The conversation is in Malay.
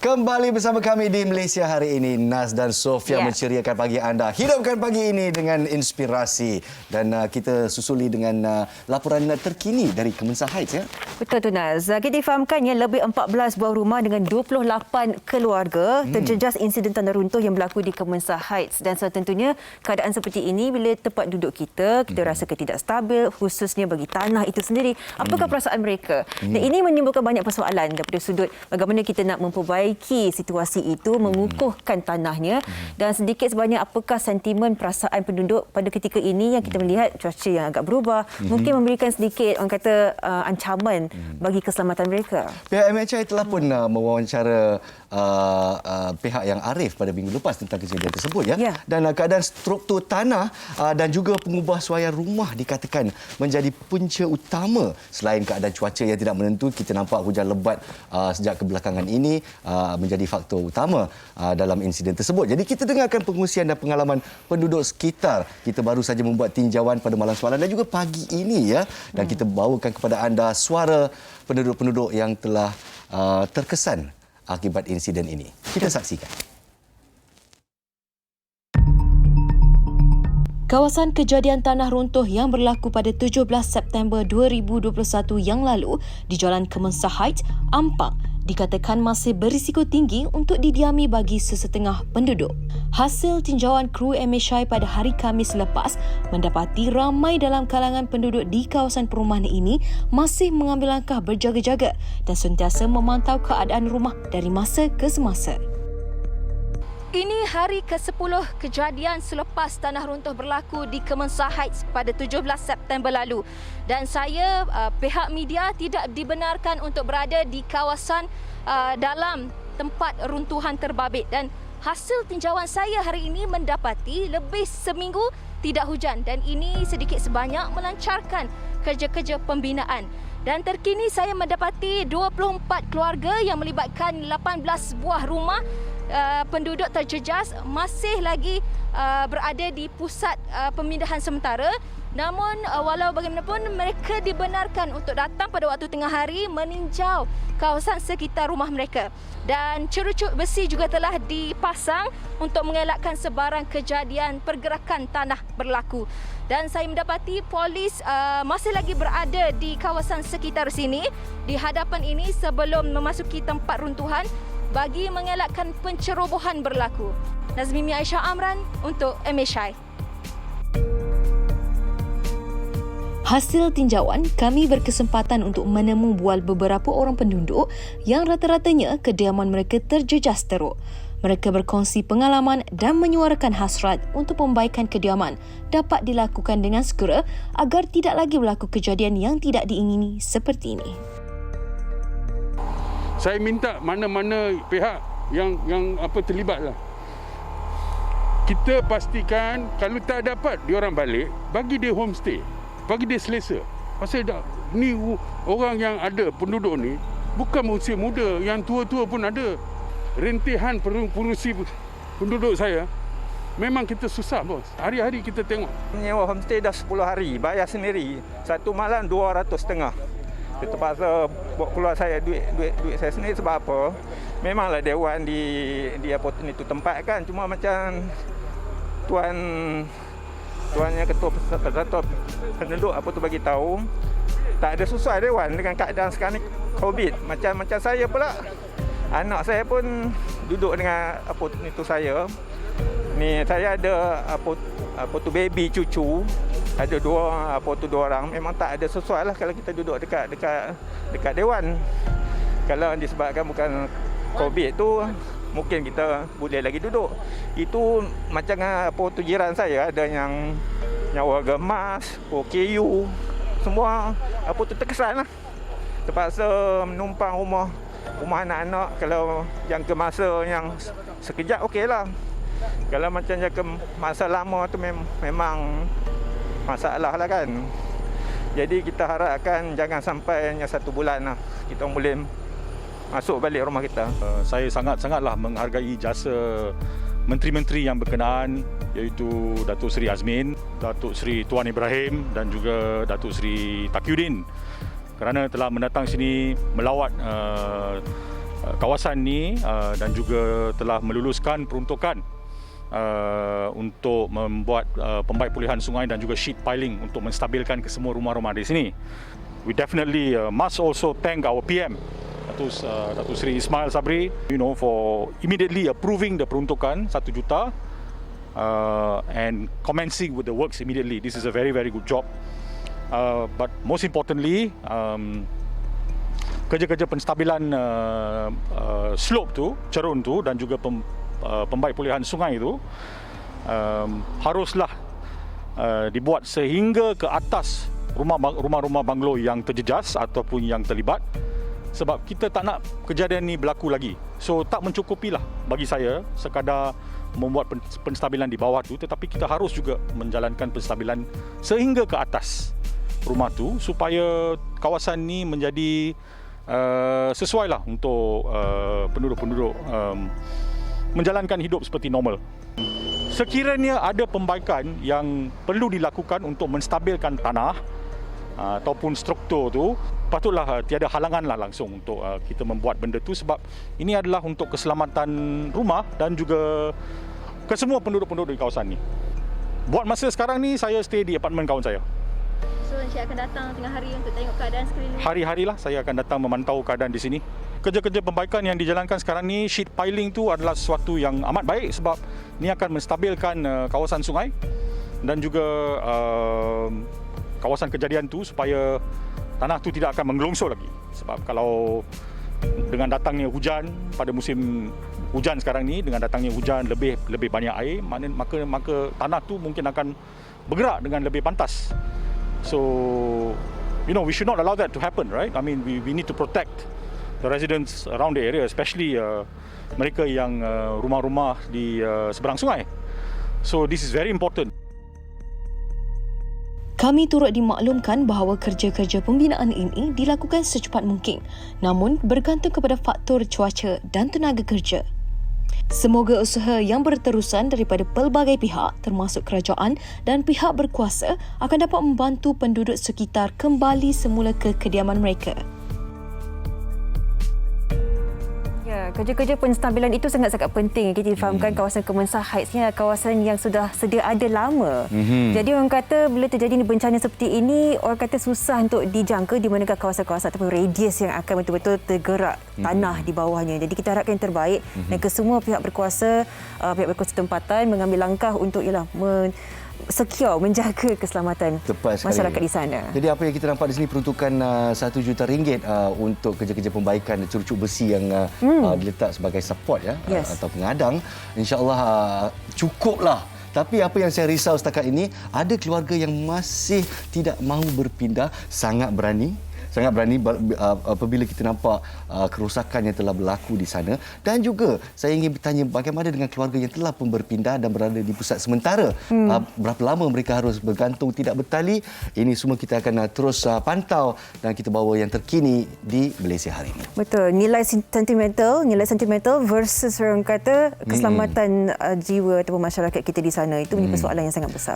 Kembali bersama kami di Malaysia hari ini. Nas dan Sofia menceriakan pagi anda. Hidupkan pagi ini dengan inspirasi. Dan kita susuli dengan laporan terkini dari Kemensa Heights. Ya? Betul tu Naz. Kita fahamkan ya, lebih 14 buah rumah dengan 28 keluarga terjejas insiden tanah runtuh yang berlaku di Kemensa Heights. Dan tentunya keadaan seperti ini bila tempat duduk kita rasa tidak stabil, khususnya bagi tanah itu sendiri. Apakah perasaan mereka? Dan ini menimbulkan banyak persoalan daripada sudut bagaimana kita nak memperbaiki situasi itu, mengukuhkan tanahnya dan sedikit sebanyak apakah sentimen perasaan penduduk pada ketika ini yang kita melihat cuaca yang agak berubah, mungkin memberikan sedikit orang kata ancaman bagi keselamatan mereka. Pihak MHI telah pun mewawancara pihak yang arif pada minggu lepas tentang kejadian tersebut ya. Dan keadaan struktur tanah dan juga pengubahsuaian rumah dikatakan menjadi punca utama. Selain keadaan cuaca yang tidak menentu, kita nampak hujan lebat sejak kebelakangan ini menjadi faktor utama dalam insiden tersebut. Jadi kita dengarkan pengusian dan pengalaman penduduk sekitar. Kita baru saja membuat tinjauan pada malam semalam dan juga pagi ini ya. Dan kita bawakan kepada anda suara penduduk-penduduk yang telah terkesan akibat insiden ini. Kita saksikan. Kawasan kejadian tanah runtuh yang berlaku pada 17 September 2021 yang lalu di Jalan Kemensa Heights, Ampang, dikatakan masih berisiko tinggi untuk didiami bagi sesetengah penduduk. Hasil tinjauan kru MHI pada hari Khamis lepas mendapati ramai dalam kalangan penduduk di kawasan perumahan ini masih mengambil langkah berjaga-jaga dan sentiasa memantau keadaan rumah dari masa ke semasa. Ini hari ke-10 kejadian selepas tanah runtuh berlaku di Kemensa Heights pada 17 September lalu. Dan saya, pihak media tidak dibenarkan untuk berada di kawasan dalam tempat runtuhan terbabit. Dan hasil tinjauan saya hari ini mendapati lebih seminggu tidak hujan. Dan ini sedikit sebanyak melancarkan kerja-kerja pembinaan. Dan terkini saya mendapati 24 keluarga yang melibatkan 18 buah rumah penduduk terjejas masih lagi berada di pusat pemindahan sementara. Namun walau bagaimanapun mereka dibenarkan untuk datang pada waktu tengah hari meninjau kawasan sekitar rumah mereka. Dan cerucuk besi juga telah dipasang untuk mengelakkan sebarang kejadian pergerakan tanah berlaku. Dan saya mendapati polis masih lagi berada di kawasan sekitar sini di hadapan ini sebelum memasuki tempat runtuhan bagi mengelakkan pencerobohan berlaku. Nazmimi Aisyah Amran untuk MHI. Hasil tinjauan, kami berkesempatan untuk menemu bual beberapa orang penduduk yang rata-ratanya kediaman mereka terjejas teruk. Mereka berkongsi pengalaman dan menyuarakan hasrat untuk pembaikan kediaman dapat dilakukan dengan segera agar tidak lagi berlaku kejadian yang tidak diingini seperti ini. Saya minta mana-mana pihak yang terlibatlah. Kita pastikan kalau tak dapat diorang balik, bagi dia homestay, bagi dia selesa. Pasal ni orang yang ada penduduk ni bukan usia muda, yang tua-tua pun ada. Rentihan pengurusi penduduk saya memang kita susah bos. Hari-hari kita tengok. Menyewa homestay dah 10 hari, bayar sendiri. Satu malam 250. Kita terpaksa buat keluar saya duit saya sendiri sebab apa? Memanglah dewan di apa itu tempat kan, cuma macam tuannya ketua persatuan penduduk apa tu bagi tahu tak ada sesuai dewan dengan keadaan sekarang ni COVID. Macam saya pula, anak saya pun duduk dengan apa itu saya. Ni saya ada apa tu baby cucu. Ada dua orang, memang tak ada sesuai lah kalau kita duduk dekat dewan. Kalau disebabkan bukan COVID tu, mungkin kita boleh lagi duduk. Itu macam apa tu jiran saya, ada yang warga emas, OKU, semua apa tu terkesan lah. Terpaksa menumpang rumah anak-anak. Kalau yang ke masa yang sekejap okey lah. Kalau macam yang ke masa lama tu memang masalah lah kan. Jadi kita harapkan jangan sampai hanya 1 bulan lah kita boleh masuk balik rumah kita. Saya sangatlah menghargai jasa menteri-menteri yang berkenaan, iaitu Datuk Seri Azmin, Datuk Seri Tuan Ibrahim dan juga Datuk Seri Taqiyuddin, kerana telah mendatang sini melawat kawasan ni dan juga telah meluluskan peruntukan untuk membuat pembaik pulihan sungai dan juga sheet piling untuk menstabilkan kesemua rumah-rumah di sini. We definitely must also thank our PM, Datuk Seri Ismail Sabri, for immediately approving the peruntukan 1 juta and commencing with the works immediately. This is a very, very good job. But most importantly, kerja-kerja penstabilan slope tu, cerun tu dan juga pembaik pulihan sungai tu haruslah dibuat sehingga ke atas rumah-rumah banglo yang terjejas ataupun yang terlibat, sebab kita tak nak kejadian ni berlaku lagi. So tak mencukupilah bagi saya sekadar membuat penstabilan di bawah tu, tetapi kita harus juga menjalankan penstabilan sehingga ke atas rumah tu supaya kawasan ni menjadi sesuailah untuk penduduk-penduduk menjalankan hidup seperti normal. Sekiranya ada pembaikan yang perlu dilakukan untuk menstabilkan tanah ataupun struktur tu, patutlah tiada halanganlah langsung untuk kita membuat benda tu, sebab ini adalah untuk keselamatan rumah dan juga kesemua penduduk-penduduk di kawasan ni. Buat masa sekarang ni saya stay di apartmen kawan saya. So, Encik akan datang tengah hari untuk tengok keadaan sekeliling? Hari-harilah saya akan datang memantau keadaan di sini. Kerja-kerja pembaikan yang dijalankan sekarang ni, sheet piling tu adalah sesuatu yang amat baik sebab ini akan menstabilkan kawasan sungai dan juga kawasan kejadian tu supaya tanah tu tidak akan menggelongsor lagi. Sebab kalau dengan datangnya hujan pada musim hujan sekarang ni, dengan datangnya hujan lebih banyak air, maka tanah tu mungkin akan bergerak dengan lebih pantas. So, we should not allow that to happen, right? I mean, we need to protect the residents around the area, especially mereka yang rumah-rumah di seberang sungai. So, this is very important. Kami turut dimaklumkan bahawa kerja-kerja pembinaan ini dilakukan secepat mungkin, namun bergantung kepada faktor cuaca dan tenaga kerja. Semoga usaha yang berterusan daripada pelbagai pihak termasuk kerajaan dan pihak berkuasa akan dapat membantu penduduk sekitar kembali semula ke kediaman mereka. Ya, kerja-kerja penstabilan itu sangat-sangat penting. Kita difahamkan kawasan Kemensa Heights ni adalah kawasan yang sudah sedia ada lama. Jadi orang kata bila terjadi bencana seperti ini, orang kata susah untuk dijangka di manakah kawasan-kawasan ataupun radius yang akan betul-betul tergerak tanah di bawahnya. Jadi kita harapkan yang terbaik dan kesemua pihak berkuasa tempatan mengambil langkah untuk secure, menjaga keselamatan masyarakat di sana. Jadi apa yang kita nampak di sini peruntukan RM1 juta untuk kerja-kerja pembaikan curcuk besi yang diletak sebagai support atau pengadang. InsyaAllah cukuplah. Tapi apa yang saya risau setakat ini, ada keluarga yang masih tidak mahu berpindah, sangat berani apabila kita nampak kerosakan yang telah berlaku di sana. Dan juga saya ingin bertanya bagaimana dengan keluarga yang telah pun berpindah dan berada di pusat sementara. Berapa lama mereka harus bergantung tidak bertali? Ini semua kita akan terus pantau dan kita bawa yang terkini di Malaysia hari ini. Betul, nilai sentimental versus orang kata keselamatan jiwa ataupun masyarakat kita di sana, itu menjadi persoalan yang sangat besar.